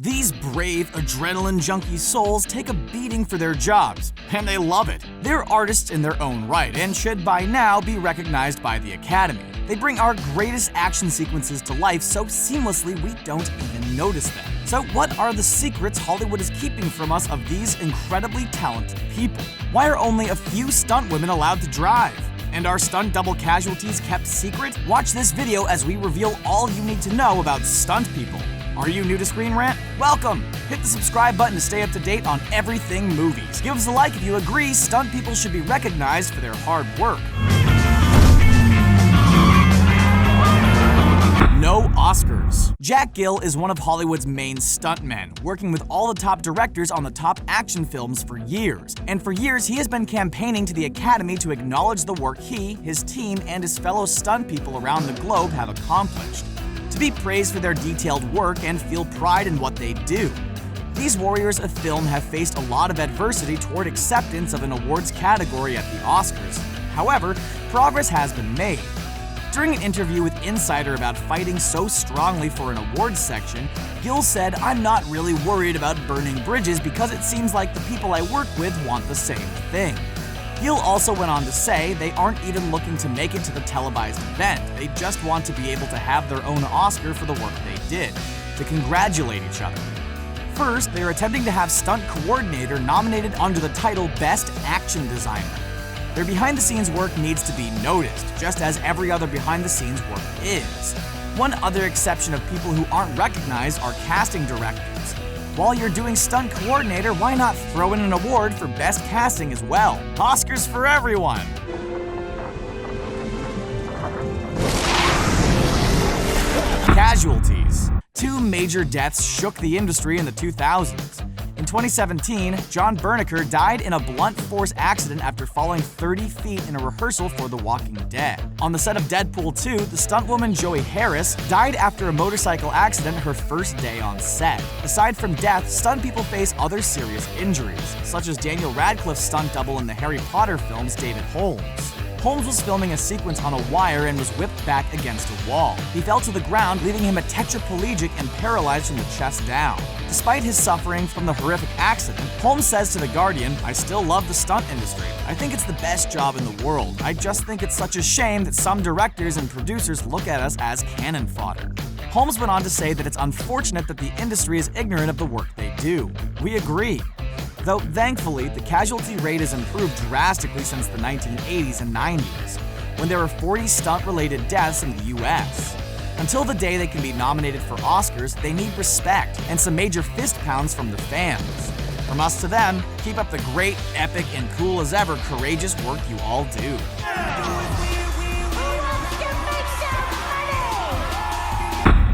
These brave, adrenaline junkie souls take a beating for their jobs, and they love it. They're artists in their own right and should by now be recognized by the Academy. They bring our greatest action sequences to life so seamlessly we don't even notice them. So what are the secrets Hollywood is keeping from us of these incredibly talented people? Why are only a few stunt women allowed to drive? And are stunt double casualties kept secret? Watch this video as we reveal all you need to know about stunt people. Are you new to Screen Rant? Welcome! Hit the subscribe button to stay up to date on everything movies. Give us a like if you agree stunt people should be recognized for their hard work. No Oscars. Jack Gill is one of Hollywood's main stuntmen, working with all the top directors on the top action films for years. And for years, he has been campaigning to the Academy to acknowledge the work he, his team, and his fellow stunt people around the globe have accomplished. To be praised for their detailed work and feel pride in what they do. These warriors of film have faced a lot of adversity toward acceptance of an awards category at the Oscars. However, progress has been made. During an interview with Insider about fighting so strongly for an awards section, Gill said, "I'm not really worried about burning bridges because it seems like the people I work with want the same thing." Gill also went on to say they aren't even looking to make it to the televised event, they just want to be able to have their own Oscar for the work they did, to congratulate each other. First, they are attempting to have Stunt Coordinator nominated under the title Best Action Designer. Their behind-the-scenes work needs to be noticed, just as every other behind-the-scenes work is. One other exception of people who aren't recognized are casting directors. While you're doing Stunt Coordinator, why not throw in an award for Best Casting as well? Oscars for everyone! Casualties. Two major deaths shook the industry in the 2000s. In 2017, John Berniker died in a blunt force accident after falling 30 feet in a rehearsal for The Walking Dead. On the set of Deadpool 2, the stuntwoman Joey Harris died after a motorcycle accident her first day on set. Aside from death, stunt people face other serious injuries, such as Daniel Radcliffe's stunt double in the Harry Potter films, David Holmes. Holmes was filming a sequence on a wire and was whipped back against a wall. He fell to the ground, leaving him a tetraplegic and paralyzed from the chest down. Despite his suffering from the horrific accident, Holmes says to The Guardian, "I still love the stunt industry. I think it's the best job in the world. I just think it's such a shame that some directors and producers look at us as cannon fodder." Holmes went on to say that it's unfortunate that the industry is ignorant of the work they do. We agree. Though thankfully, the casualty rate has improved drastically since the 1980s and 90s, when there were 40 stunt-related deaths in the US. Until the day they can be nominated for Oscars, they need respect and some major fist pounds from the fans. From us to them, keep up the great, epic, and cool as ever courageous work you all do.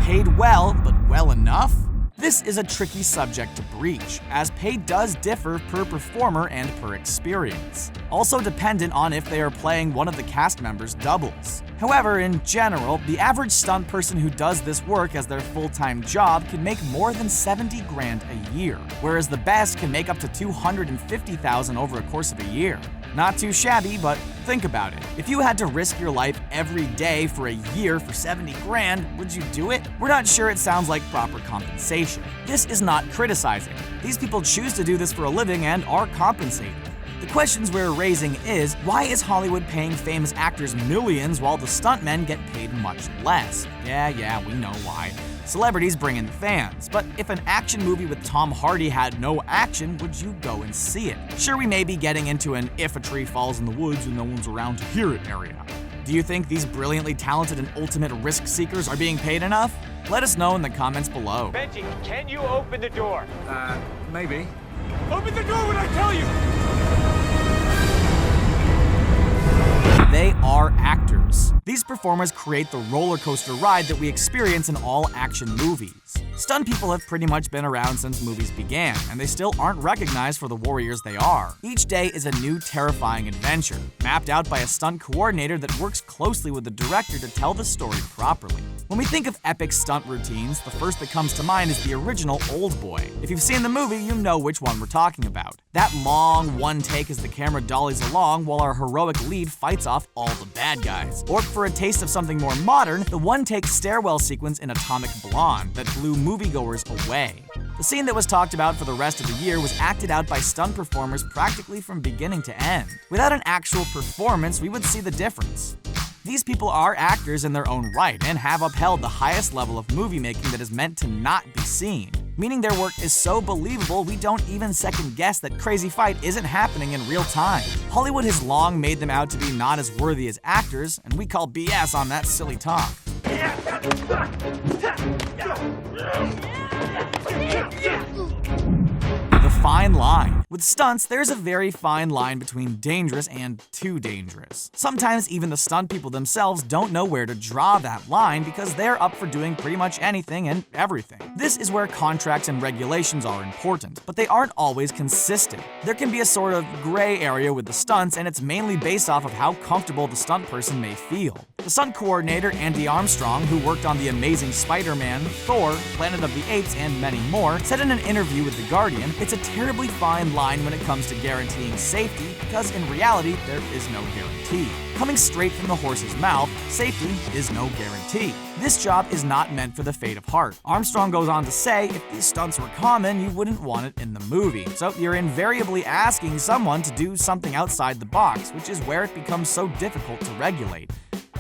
Paid well, but well enough? This is a tricky subject to breach, as pay does differ per performer and per experience, also dependent on if they are playing one of the cast members' doubles. However, in general, the average stunt person who does this work as their full-time job can make more than 70 grand a year, whereas the best can make up to 250,000 over a course of a year. Not too shabby, but think about it. If you had to risk your life every day for a year for 70 grand, would you do it? We're not sure it sounds like proper compensation. This is not criticizing. These people choose to do this for a living and are compensated. The questions we're raising is, why is Hollywood paying famous actors millions while the stuntmen get paid much less? Yeah, we know why. Celebrities bring in fans, but if an action movie with Tom Hardy had no action, would you go and see it? Sure, we may be getting into an if a tree falls in the woods and no one's around to hear it area. Do you think these brilliantly talented and ultimate risk seekers are being paid enough? Let us know in the comments below. Benji, can you open the door? Maybe. Open the door when I tell you! They are actors. These performers create the roller coaster ride that we experience in all action movies. Stunt people have pretty much been around since movies began, and they still aren't recognized for the warriors they are. Each day is a new terrifying adventure, mapped out by a stunt coordinator that works closely with the director to tell the story properly. When we think of epic stunt routines, the first that comes to mind is the original Old Boy. If you've seen the movie, you know which one we're talking about. That long one take as the camera dollies along while our heroic lead fights off all the bad guys. Or for a taste of something more modern, the one-take stairwell sequence in Atomic Blonde that blew moviegoers away. The scene that was talked about for the rest of the year was acted out by stunt performers practically from beginning to end. Without an actual performance, we would see the difference. These people are actors in their own right and have upheld the highest level of movie making that is meant to not be seen, meaning their work is so believable we don't even second guess that crazy fight isn't happening in real time. Hollywood has long made them out to be not as worthy as actors, and we call BS on that silly talk. The fine line. With stunts, there's a very fine line between dangerous and too dangerous. Sometimes even the stunt people themselves don't know where to draw that line because they're up for doing pretty much anything and everything. This is where contracts and regulations are important, but they aren't always consistent. There can be a sort of gray area with the stunts, and it's mainly based off of how comfortable the stunt person may feel. The stunt coordinator, Andy Armstrong, who worked on The Amazing Spider-Man, Thor, Planet of the Apes, and many more, said in an interview with The Guardian, it's a terribly fine line when it comes to guaranteeing safety because in reality, there is no guarantee. Coming straight from the horse's mouth, safety is no guarantee. This job is not meant for the faint of heart. Armstrong goes on to say, if these stunts were common, you wouldn't want it in the movie. So you're invariably asking someone to do something outside the box, which is where it becomes so difficult to regulate.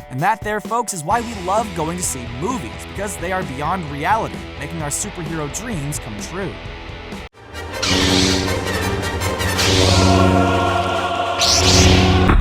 And that there, folks, is why we love going to see movies, because they are beyond reality, making our superhero dreams come true.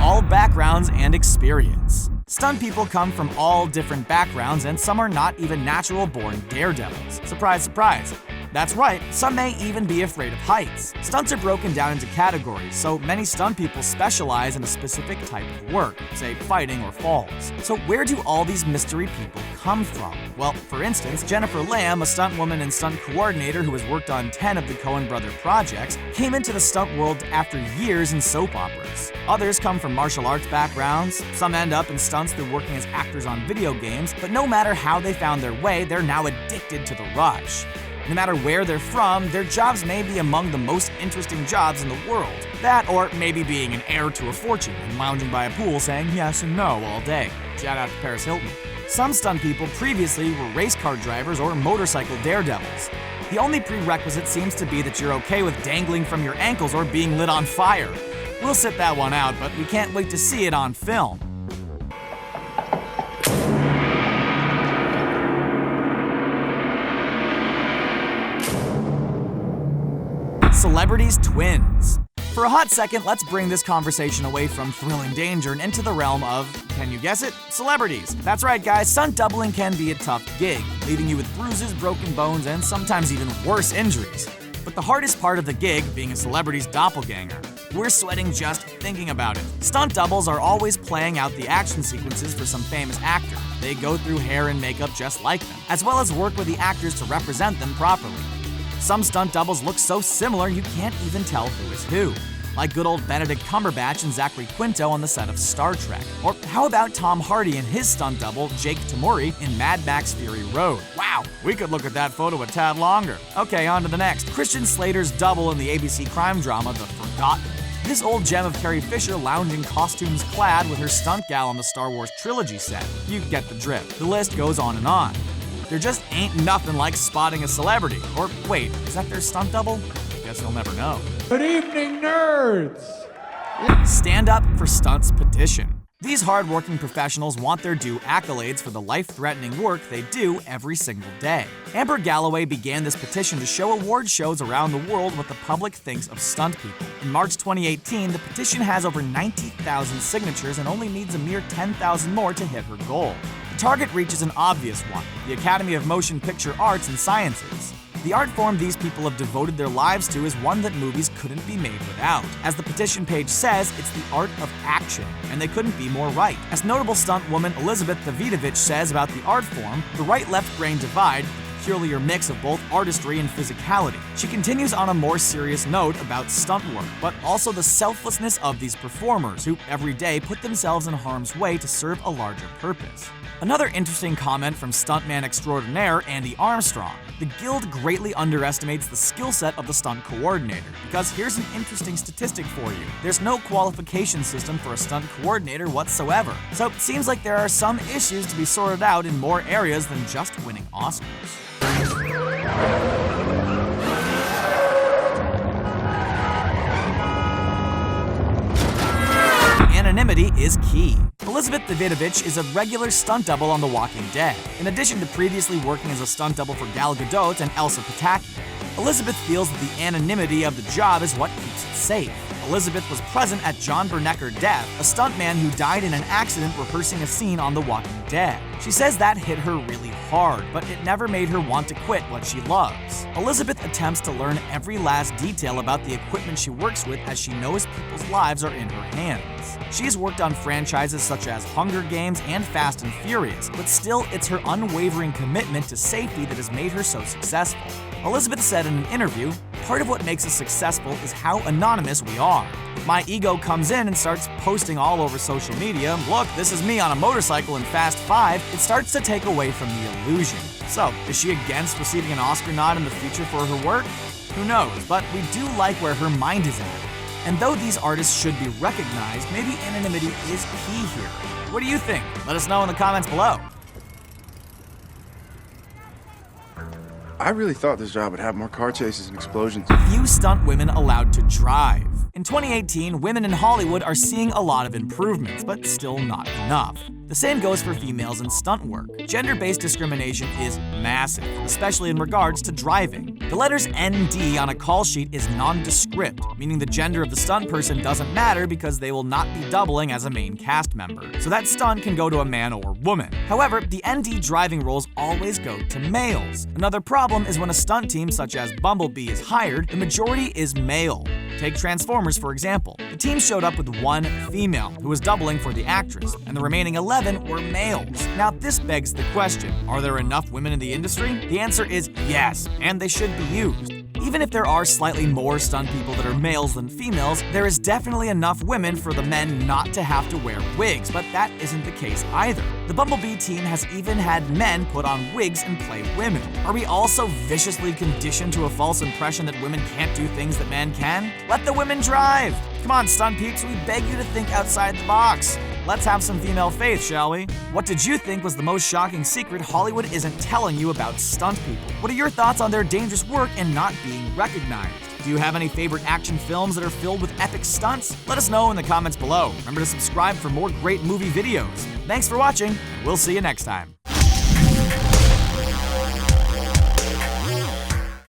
All backgrounds and experience. Stunt people come from all different backgrounds, and some are not even natural-born daredevils. Surprise, surprise. That's right, some may even be afraid of heights. Stunts are broken down into categories, so many stunt people specialize in a specific type of work, say fighting or falls. So where do all these mystery people come from? Well, for instance, Jennifer Lamb, a stunt woman and stunt coordinator who has worked on 10 of the Coen brother projects, came into the stunt world after years in soap operas. Others come from martial arts backgrounds, some end up in stunts through working as actors on video games, but no matter how they found their way, they're now addicted to the rush. No matter where they're from, their jobs may be among the most interesting jobs in the world. That, or maybe being an heir to a fortune and lounging by a pool saying yes and no all day. Shout out to Paris Hilton. Some stunt people previously were race car drivers or motorcycle daredevils. The only prerequisite seems to be that you're okay with dangling from your ankles or being lit on fire. We'll sit that one out, but we can't wait to see it on film. Celebrities' twins. For a hot second, let's bring this conversation away from thrilling danger and into the realm of, can you guess it? Celebrities. That's right, guys, stunt doubling can be a tough gig, leaving you with bruises, broken bones, and sometimes even worse injuries. But the hardest part of the gig, being a celebrity's doppelganger. We're sweating just thinking about it. Stunt doubles are always playing out the action sequences for some famous actor. They go through hair and makeup just like them, as well as work with the actors to represent them properly. Some stunt doubles look so similar you can't even tell who is who, like good old Benedict Cumberbatch and Zachary Quinto on the set of Star Trek. Or how about Tom Hardy and his stunt double, Jake Tamuri, in Mad Max Fury Road? Wow, we could look at that photo a tad longer. Okay, on to the next. Christian Slater's double in the ABC crime drama The Forgotten. This old gem of Carrie Fisher lounging costumes clad with her stunt gal on the Star Wars trilogy set. You get the drift. The list goes on and on. There just ain't nothing like spotting a celebrity. Or wait, is that their stunt double? Guess you'll never know. Good evening, nerds! Stand Up For Stunts Petition. These hard-working professionals want their due accolades for the life-threatening work they do every single day. Amber Galloway began this petition to show award shows around the world what the public thinks of stunt people. In March 2018, the petition has over 90,000 signatures and only needs a mere 10,000 more to hit her goal. The target reaches an obvious one, the Academy of Motion Picture Arts and Sciences. The art form these people have devoted their lives to is one that movies couldn't be made without. As the petition page says, it's the art of action, and they couldn't be more right. As notable stunt woman Elizabeth Davidovich says about the art form, the right-left brain divide, the peculiar mix of both artistry and physicality. She continues on a more serious note about stunt work, but also the selflessness of these performers who every day put themselves in harm's way to serve a larger purpose. Another interesting comment from stuntman extraordinaire Andy Armstrong. The Guild greatly underestimates the skill set of the stunt coordinator, because here's an interesting statistic for you. There's no qualification system for a stunt coordinator whatsoever. So it seems like there are some issues to be sorted out in more areas than just winning Oscars. anonymity is key. Elizabeth Davidovich is a regular stunt double on The Walking Dead, in addition to previously working as a stunt double for Gal Gadot and Elsa Pataki. Elizabeth feels that the anonymity of the job is what keeps it safe. Elizabeth was present at John Bernecker Death, a stuntman who died in an accident rehearsing a scene on The Walking Dead. She says that hit her really hard, but it never made her want to quit what she loves. Elizabeth attempts to learn every last detail about the equipment she works with as she knows people's lives are in her hands. She has worked on franchises such as Hunger Games and Fast and Furious, but still it's her unwavering commitment to safety that has made her so successful. Elizabeth said in an interview, "Part of what makes us successful is how anonymous we are. If my ego comes in and starts posting all over social media, look, this is me on a motorcycle in Fast 5, it starts to take away from the illusion." So, is she against receiving an Oscar nod in the future for her work? Who knows, but we do like where her mind is at. And though these artists should be recognized, maybe anonymity is key here. What do you think? Let us know in the comments below. I really thought this job would have more car chases and explosions. Few stunt women allowed to drive. In 2018, women in Hollywood are seeing a lot of improvements, but still not enough. The same goes for females in stunt work. Gender-based discrimination is massive, especially in regards to driving. The letters ND on a call sheet is nondescript, meaning the gender of the stunt person doesn't matter because they will not be doubling as a main cast member. So that stunt can go to a man or woman. However, the ND driving roles always go to males. Another problem is when a stunt team such as Bumblebee is hired, the majority is male. Take Transformers, for example. The team showed up with one female, who was doubling for the actress, and the remaining 11 were males. Now, this begs the question, are there enough women in the industry? The answer is yes, and they should be used. Even if there are slightly more stunt people that are males than females, there is definitely enough women for the men not to have to wear wigs, but that isn't the case either. The Bumblebee team has even had men put on wigs and play women. Are we all so viciously conditioned to a false impression that women can't do things that men can? Let the women drive! Come on, stunt peeps, we beg you to think outside the box. Let's have some female faith, shall we? What did you think was the most shocking secret Hollywood isn't telling you about stunt people? What are your thoughts on their dangerous work and not being recognized? Do you have any favorite action films that are filled with epic stunts? Let us know in the comments below. Remember to subscribe for more great movie videos. Thanks for watching, and we'll see you next time.